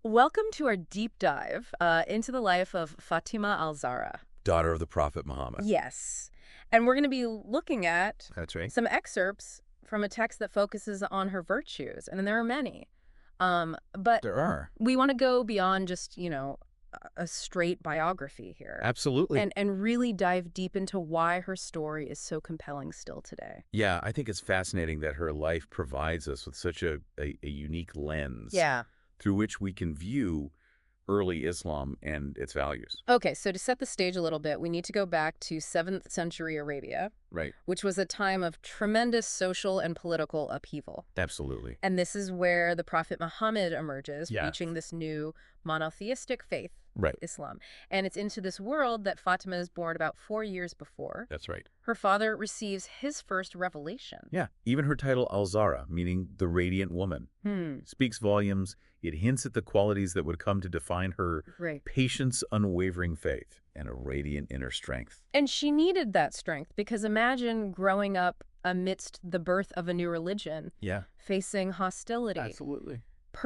Welcome to our deep dive into the life of Fatima al-Zahra. Daughter of the Prophet Muhammad. Yes. And we're going to be looking at That's right. some excerpts from a text that focuses on her virtues, and there are many. But There are. we want to go beyond just, a straight biography here. Absolutely. And really dive deep into why her story is so compelling still today. Yeah, I think it's fascinating that her life provides us with such a unique lens through which we can view early Islam and its values. Okay, so to set the stage a little bit, we need to go back to 7th century Arabia, Right. which was a time of tremendous social and political upheaval. Absolutely. And this is where the Prophet Muhammad emerges, Yes. reaching this new monotheistic faith, Right. Islam. And it's into this world that Fatima is born about 4 years before. That's right. Her father receives his first revelation. Yeah. Even her title, Al-Zahra, meaning the radiant woman, speaks volumes. It hints at the qualities that would come to define her Right. patience, unwavering faith, and a radiant inner strength. And she needed that strength because imagine growing up amidst the birth of a new religion, Yeah. facing hostility, Absolutely.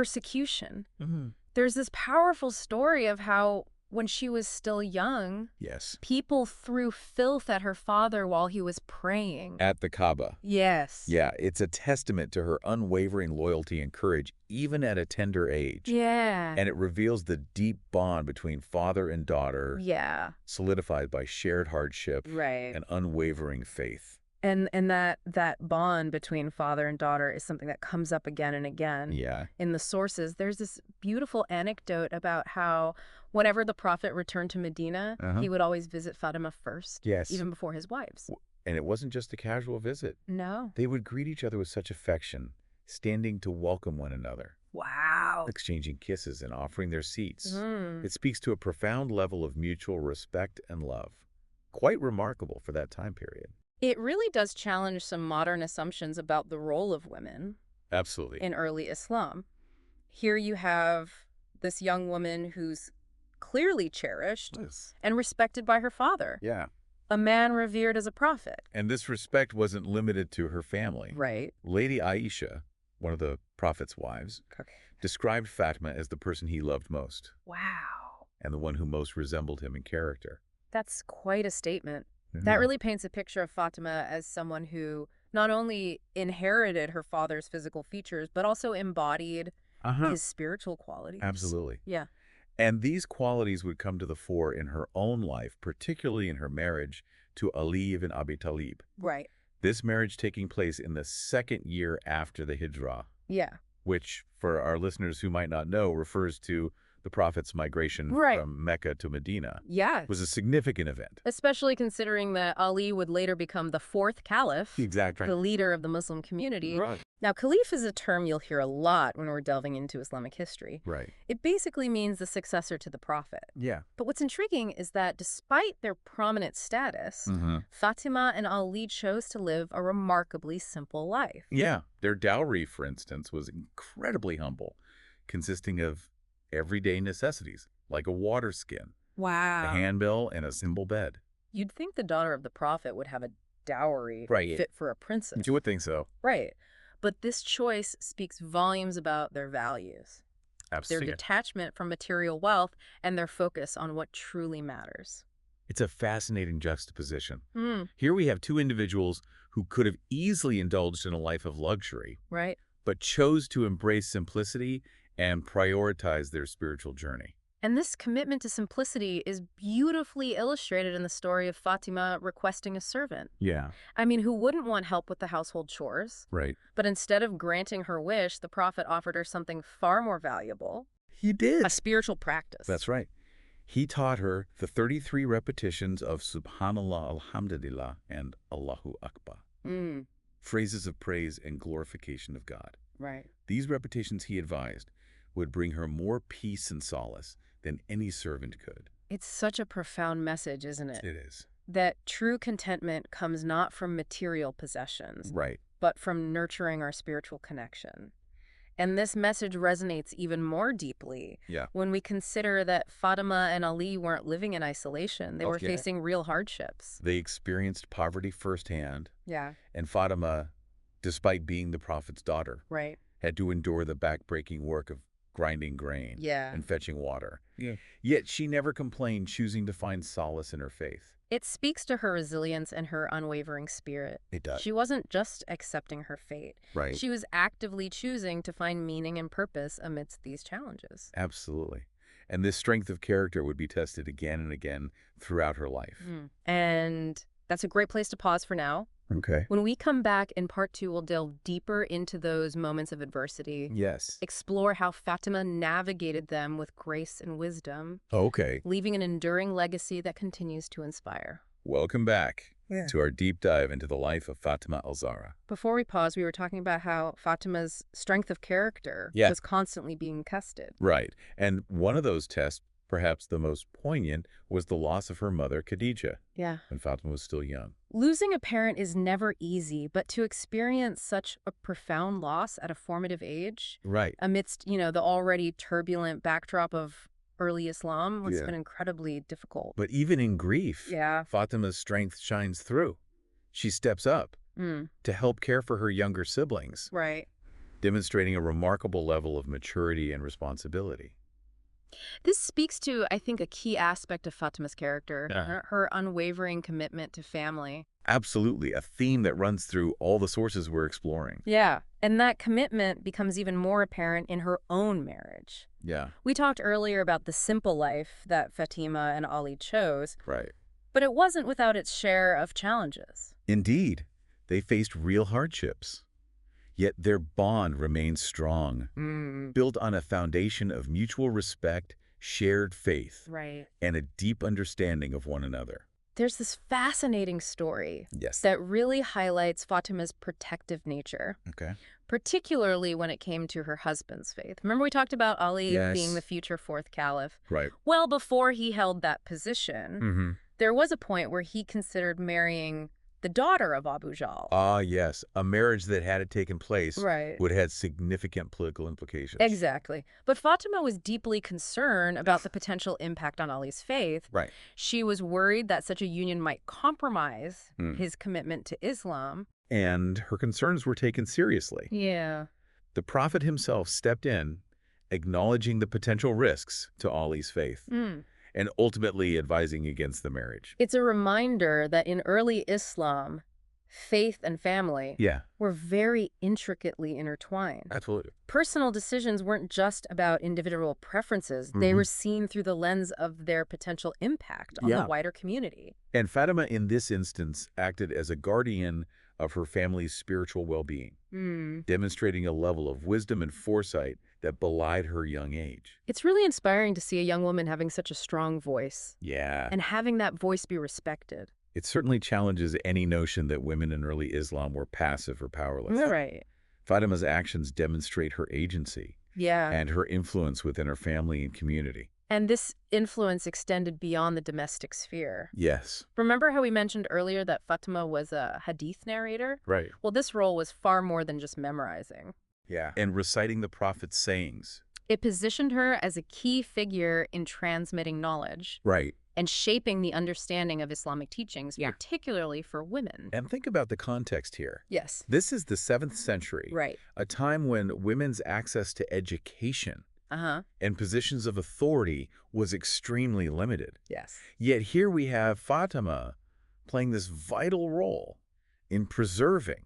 persecution. Mm-hmm. There's this powerful story of how, when she was still young, Yes. people threw filth at her father while he was praying. At the Kaaba. Yes. Yeah, it's a testament to her unwavering loyalty and courage, even at a tender age. Yeah. And it reveals the deep bond between father and daughter, Yeah. solidified by shared hardship Right. and unwavering faith. And that bond between father and daughter is something that comes up again and again. Yeah. In the sources. There's this beautiful anecdote about how whenever the Prophet returned to Medina, he would always visit Fatima first, Yes. even before his wives. And it wasn't just a casual visit. No. They would greet each other with such affection, standing to welcome one another, Wow. exchanging kisses and offering their seats. Mm. It speaks to a profound level of mutual respect and love. Quite remarkable for that time period. It really does challenge some modern assumptions about the role of women Absolutely. in early Islam. Here you have this young woman who's clearly cherished Yes. and respected by her father, Yeah. a man revered as a prophet. And this respect wasn't limited to her family. Right. Lady Aisha, one of the Prophet's wives, described Fatima as the person he loved most Wow. and the one who most resembled him in character. That's quite a statement. That really paints a picture of Fatima as someone who not only inherited her father's physical features, but also embodied his spiritual qualities. Absolutely. Yeah. And these qualities would come to the fore in her own life, particularly in her marriage to Ali ibn Abi Talib. Right. This marriage taking place in the second year after the Hijrah, Yeah. which, for our listeners who might not know, refers to the Prophet's migration Right. from Mecca to Medina. Yeah. Was a significant event. Especially considering that Ali would later become the 4th caliph, Exactly. the leader of the Muslim community. Right. Now, caliph is a term you'll hear a lot when we're delving into Islamic history. Right. It basically means the successor to the prophet. Yeah. But what's intriguing is that despite their prominent status, Fatima and Ali chose to live a remarkably simple life. Yeah. Their dowry, for instance, was incredibly humble, consisting of everyday necessities, like a water skin, Wow. a handbill, and a simple bed. You'd think the daughter of the prophet would have a dowry Right. fit for a princess. You would think so. Right. But this choice speaks volumes about their values, their Absolutely. detachment from material wealth, and their focus on what truly matters. It's a fascinating juxtaposition. Mm, Here we have two individuals who could have easily indulged in a life of luxury, right? but chose to embrace simplicity and prioritize their spiritual journey. And this commitment to simplicity is beautifully illustrated in the story of Fatima requesting a servant. Yeah. I mean, who wouldn't want help with the household chores? Right. But instead of granting her wish, the prophet offered her something far more valuable, He did. a spiritual practice. That's right. He taught her the 33 repetitions of Subhanallah, Alhamdulillah, and Allahu Akbar, Mm, phrases of praise and glorification of God. right. These repetitions, he advised, would bring her more peace and solace than any servant could. It's such a profound message, isn't it? It is. That true contentment comes not from material possessions, Right. but from nurturing our spiritual connection. And this message resonates even more deeply Yeah. when we consider that Fatima and Ali weren't living in isolation. They were Okay. facing real hardships. They experienced poverty firsthand, Yeah, and Fatima, despite being the Prophet's daughter, right. had to endure the backbreaking work of grinding grain and fetching water. Yeah. Yet she never complained, choosing to find solace in her faith. It speaks to her resilience and her unwavering spirit. It does. She wasn't just accepting her fate. Right. She was actively choosing to find meaning and purpose amidst these challenges. Absolutely. And this strength of character would be tested again and again throughout her life. And that's a great place to pause for now. Okay. When we come back in part 2, we'll delve deeper into those moments of adversity. Yes. Explore how Fatima navigated them with grace and wisdom. Okay. Leaving an enduring legacy that continues to inspire. Welcome back to our deep dive into the life of Fatima al-Zahra. Before we pause, we were talking about how Fatima's strength of character was constantly being tested. Right. And one of those tests, perhaps the most poignant, was the loss of her mother, Khadija, when Fatima was still young. Losing a parent is never easy, but to experience such a profound loss at a formative age, amidst, the already turbulent backdrop of early Islam, it's been incredibly difficult. But even in grief, Fatima's strength shines through. She steps up to help care for her younger siblings, demonstrating a remarkable level of maturity and responsibility. This speaks to, I think, a key aspect of Fatima's character, her unwavering commitment to family. Absolutely, a theme that runs through all the sources we're exploring. Yeah, and that commitment becomes even more apparent in her own marriage. Yeah. We talked earlier about the simple life that Fatima and Ali chose. Right. But it wasn't without its share of challenges. Indeed, they faced real hardships. Yet their bond remains strong, built on a foundation of mutual respect, shared faith, and a deep understanding of one another. There's this fascinating story that really highlights Fatima's protective nature, particularly when it came to her husband's faith. Remember we talked about Ali being the future fourth caliph? Right. Well, before he held that position, there was a point where he considered marrying the daughter of Abu Jahl. Ah, yes. A marriage that had taken place would have had significant political implications. Exactly. But Fatima was deeply concerned about the potential impact on Ali's faith. Right. She was worried that such a union might compromise his commitment to Islam. And her concerns were taken seriously. Yeah. The Prophet himself stepped in, acknowledging the potential risks to Ali's faith. And ultimately advising against the marriage. It's a reminder that in early Islam, faith and family were very intricately intertwined. Absolutely. Personal decisions weren't just about individual preferences. They were seen through the lens of their potential impact on the wider community. And Fatima, in this instance, acted as a guardian of her family's spiritual well-being, demonstrating a level of wisdom and foresight that belied her young age. It's really inspiring to see a young woman having such a strong voice. Yeah. And having that voice be respected. It certainly challenges any notion that women in early Islam were passive or powerless. Right. Fatima's actions demonstrate her agency and her influence within her family and community. And this influence extended beyond the domestic sphere. Yes. Remember how we mentioned earlier that Fatima was a hadith narrator? Right. Well, this role was far more than just memorizing. Yeah. And reciting the Prophet's sayings. It positioned her as a key figure in transmitting knowledge. Right. And shaping the understanding of Islamic teachings, particularly for women. And think about the context here. Yes. This is the 7th century. Right. A time when women's access to education and positions of authority was extremely limited. Yes. Yet here we have Fatima playing this vital role in preserving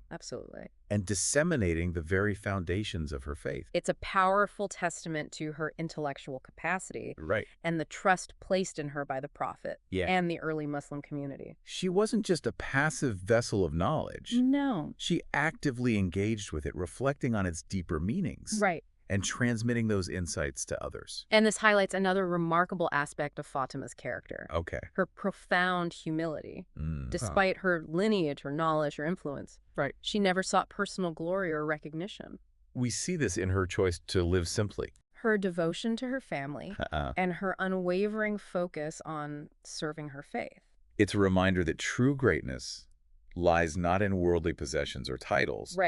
and disseminating the very foundations of her faith. It's a powerful testament to her intellectual capacity and the trust placed in her by the Prophet and the early Muslim community. She wasn't just a passive vessel of knowledge. No. She actively engaged with it, reflecting on its deeper meanings. Right. And transmitting those insights to others. And this highlights another remarkable aspect of Fatima's character. Okay. Her profound humility. Despite her lineage or knowledge or influence, she never sought personal glory or recognition. We see this in her choice to live simply. Her devotion to her family and her unwavering focus on serving her faith. It's a reminder that true greatness lies not in worldly possessions or titles,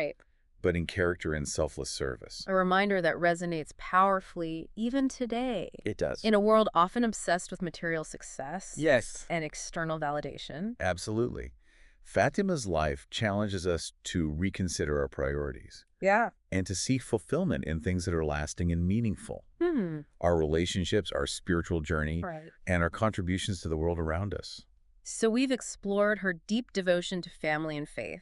but in character and selfless service. A reminder that resonates powerfully even today. It does. In a world often obsessed with material success Yes. and external validation. Absolutely. Fatima's life challenges us to reconsider our priorities. Yeah. and to seek fulfillment in things that are lasting and meaningful. Our relationships, our spiritual journey, and our contributions to the world around us. So we've explored her deep devotion to family and faith,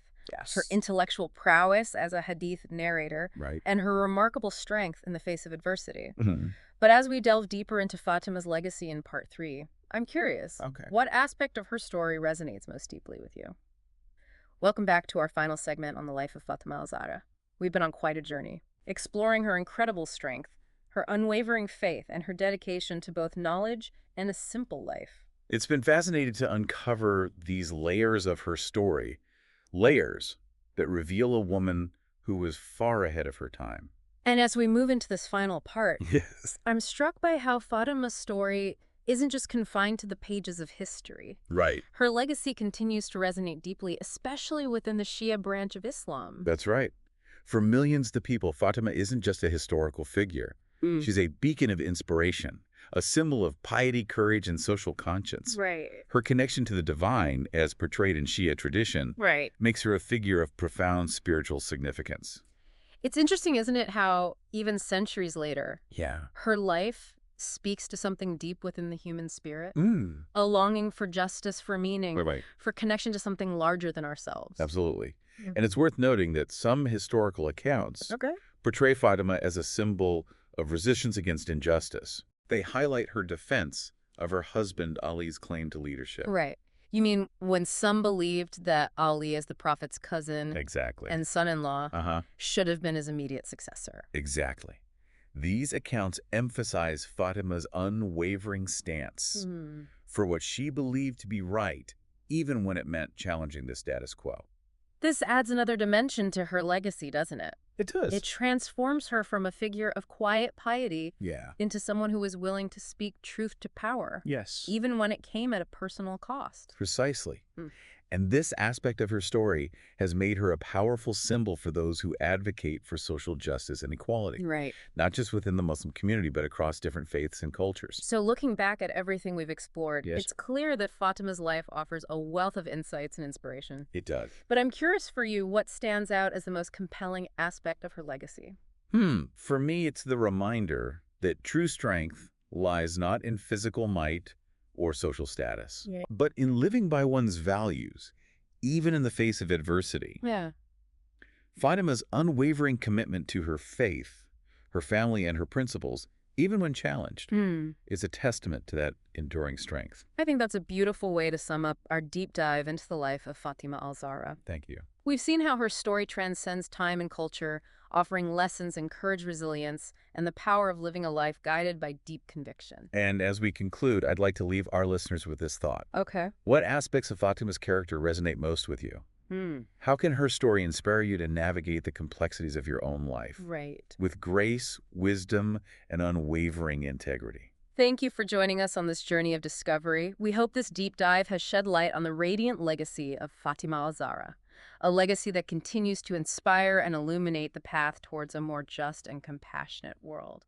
her intellectual prowess as a hadith narrator, and her remarkable strength in the face of adversity. But as we delve deeper into Fatima's legacy in Part 3, I'm curious, what aspect of her story resonates most deeply with you? Welcome back to our final segment on the life of Fatima al-Zahra. We've been on quite a journey, exploring her incredible strength, her unwavering faith, and her dedication to both knowledge and a simple life. It's been fascinating to uncover these layers of her story, layers that reveal a woman who was far ahead of her time. And as we move into this final part, I'm struck by how Fatima's story isn't just confined to the pages of history. Her legacy continues to resonate deeply, especially within the Shia branch of Islam. That's right. For millions of people, Fatima isn't just a historical figure. She's a beacon of inspiration, a symbol of piety, courage, and social conscience. Her connection to the divine, as portrayed in Shia tradition, makes her a figure of profound spiritual significance. It's interesting, isn't it, how even centuries later, her life speaks to something deep within the human spirit, a longing for justice, for meaning, for connection to something larger than ourselves. Absolutely. And it's worth noting that some historical accounts portray Fatima as a symbol of resistance against injustice. They highlight her defense of her husband Ali's claim to leadership. You mean when some believed that Ali, as the Prophet's cousin and son-in-law, should have been his immediate successor? Exactly. These accounts emphasize Fatima's unwavering stance for what she believed to be right, even when it meant challenging the status quo. This adds another dimension to her legacy, doesn't it? It does. It transforms her from a figure of quiet piety into someone who is willing to speak truth to power. Even when it came at a personal cost. Precisely. And this aspect of her story has made her a powerful symbol for those who advocate for social justice and equality. Not just within the Muslim community, but across different faiths and cultures. So looking back at everything we've explored, it's clear that Fatima's life offers a wealth of insights and inspiration. It does. But I'm curious for you, what stands out as the most compelling aspect of her legacy? For me, it's the reminder that true strength lies not in physical might or social status, but in living by one's values, even in the face of adversity. Fatima's unwavering commitment to her faith, her family, and her principles, even when challenged, is a testament to that enduring strength. I think that's a beautiful way to sum up our deep dive into the life of Fatima al-Zahra. Thank you. We've seen how her story transcends time and culture, offering lessons, encourage resilience, and the power of living a life guided by deep conviction. And as we conclude, I'd like to leave our listeners with this thought. What aspects of Fatima's character resonate most with you? How can her story inspire you to navigate the complexities of your own life? With grace, wisdom, and unwavering integrity. Thank you for joining us on this journey of discovery. We hope this deep dive has shed light on the radiant legacy of Fatima al-Zahra, a legacy that continues to inspire and illuminate the path towards a more just and compassionate world.